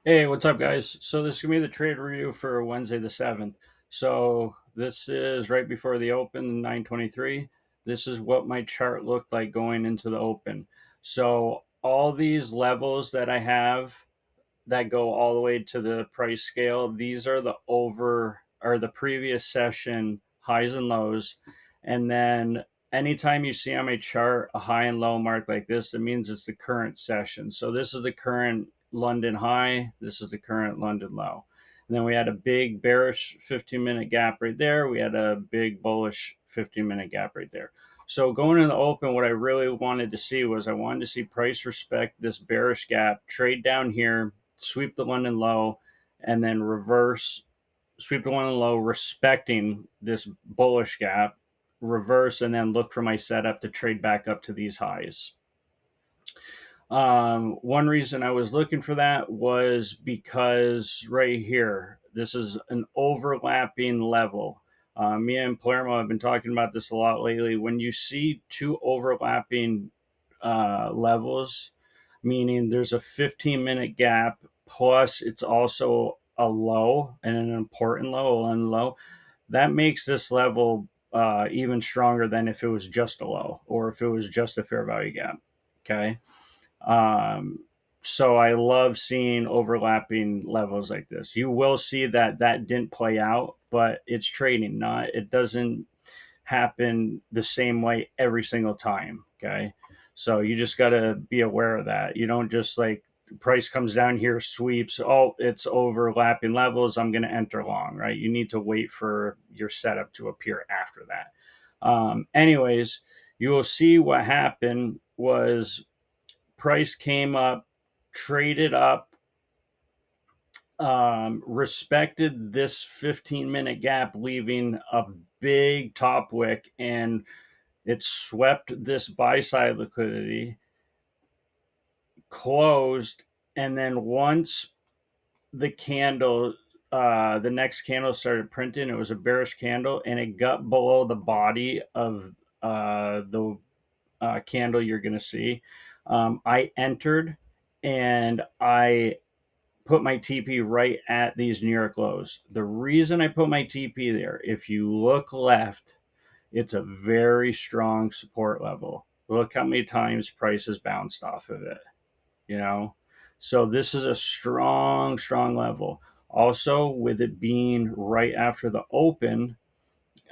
Hey, what's up, guys? So this is gonna be the trade review for Wednesday the 7th. So this is right before the open, 9:23. This is what my chart looked like going into the open. So all these levels that I have that go all the way to the price scale, these are the over or the previous session highs and lows. And then anytime you see on my chart a high and low mark like this, it means it's the current session. So this is the current London high, this is the current London low. And then we had a big bearish 15-minute gap right there. We had a big bullish 15-minute gap right there. So going in the open, what I really wanted to see was I wanted to see price respect this bearish gap, trade down here, sweep the London low, and then reverse, sweep the London low, respecting this bullish gap, reverse, and then look for my setup to trade back up to these highs. One reason I was looking for that was because right here, this is an overlapping level. Me and Palermo have been talking about this a lot lately. When you see two overlapping levels, meaning there's a 15-minute gap, plus it's also a low and an important low, and low, that makes this level even stronger than if it was just a low or if it was just a fair value gap. Okay. Um, so I love seeing overlapping levels like this. You will see that that didn't play out, but it's trading. Not it doesn't happen the same way every single time. Okay, so you just got to be aware of that. You don't just like price comes down here, sweeps. Oh, it's overlapping levels. I'm going to enter long. Right. You need to wait for your setup to appear after that. Anyways, you will see what happened was price came up, traded up, respected this 15-minute gap, leaving a big top wick, and it swept this buy side liquidity, closed, and then once the candle, the next candle started printing, it was a bearish candle, and it got below the body of the candle you're going to see. I entered and I put my TP right at these New York lows. The reason I put my TP there, if you look left, it's a very strong support level. Look how many times prices bounced off of it, you know? So this is a strong, strong level. Also, with it being right after the open,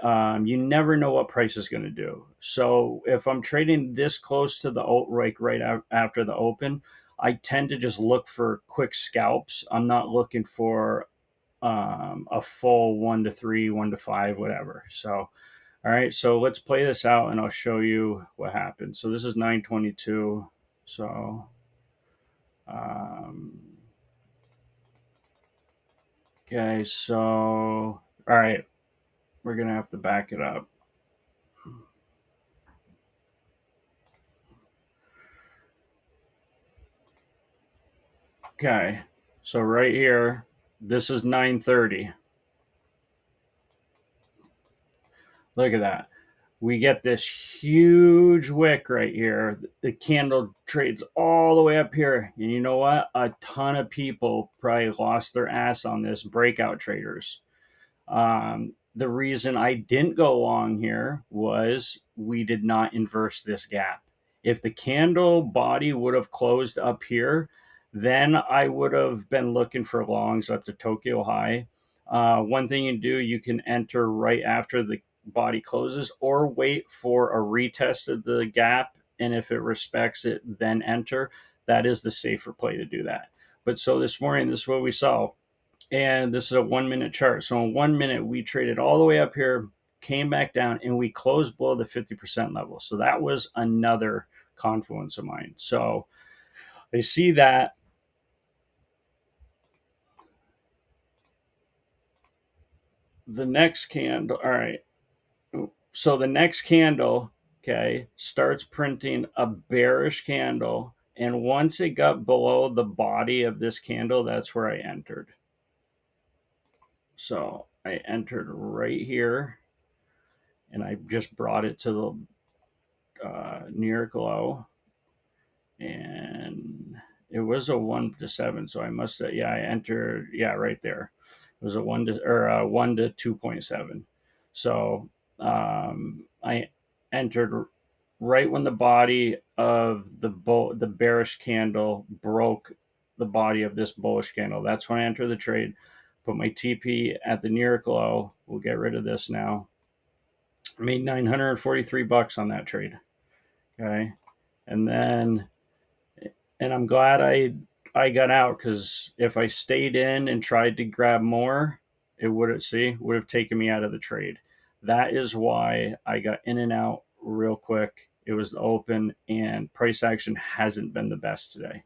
you never know what price is going to do. So if I'm trading this close to the right after the open, I tend to just look for quick scalps. I'm not looking for a full 1 to 3, 1 to 5, whatever. So, all right, so let's play this out and I'll show you what happens. So this is 922. So, um, okay, so, all right, we're going to have to back it up. Okay, so right here, this is 930. Look at that. We get this huge wick right here. The candle trades all the way up here. And you know what? A ton of people probably lost their ass on this, breakout traders. The reason I didn't go long here was we did not inverse this gap. If the candle body would have closed up here, then I would have been looking for longs up to Tokyo High. One thing you do, you can enter right after the body closes or wait for a retest of the gap. And if it respects it, then enter. That is the safer play to do that. But so this morning, this is what we saw, and this is a 1 minute chart. So in 1 minute, we traded all the way up here, came back down, and we closed below the 50% level. So that was another confluence of mine. So I see that the next candle, all right. So the next candle, okay, starts printing a bearish candle. And once it got below the body of this candle, that's where I entered. So I entered right here and I just brought it to the near glow, and It was a 1 to 7, so I must have, yeah, I entered, yeah, right there. It was a 1 to 2.7. So I entered right when the body of the bearish candle broke the body of this bullish candle. That's when I entered the trade. Put my TP at the near low. We'll get rid of this now. I made $943 on that trade. Okay, and then I'm glad I got out, because if I stayed in and tried to grab more, it would have taken me out of the trade. That is why I got in and out real quick. It was open, and price action hasn't been the best today.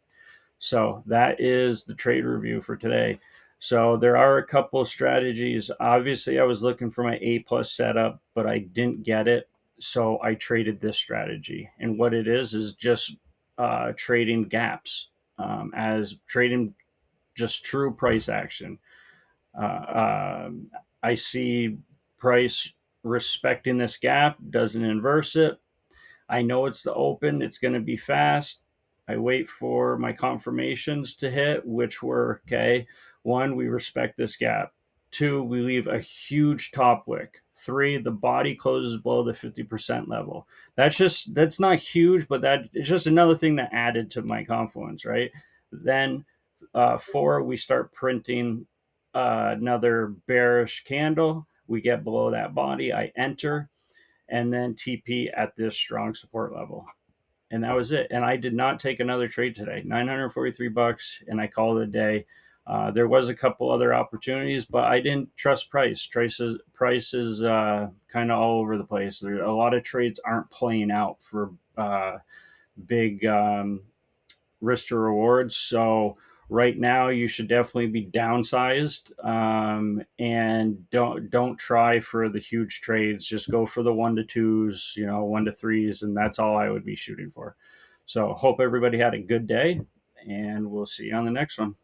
So that is the trade review for today. So there are a couple of strategies. Obviously, I was looking for my A plus setup, but I didn't get it. So I traded this strategy. And what it is just trading gaps, as trading just true price action. I see price respecting this gap, doesn't inverse it. I know it's the open, it's going to be fast. I wait for my confirmations to hit, which were okay. 1, we respect this gap. 2, we leave a huge top wick. 3, the body closes below the 50% level. That's not huge, but that it's just another thing that added to my confluence, right? Then 4, we start printing another bearish candle. We get below that body. I enter, and then TP at this strong support level. And that was it. And I did not take another trade today. $943, and I called it a day. There was a couple other opportunities, but I didn't trust price. Price is kind of all over the place. There, a lot of trades aren't playing out for big risk to rewards. So right now you should definitely be downsized, and don't try for the huge trades. Just go for the 1 to 2s, 1 to 3s, and that's all I would be shooting for. So hope everybody had a good day, and we'll see you on the next one.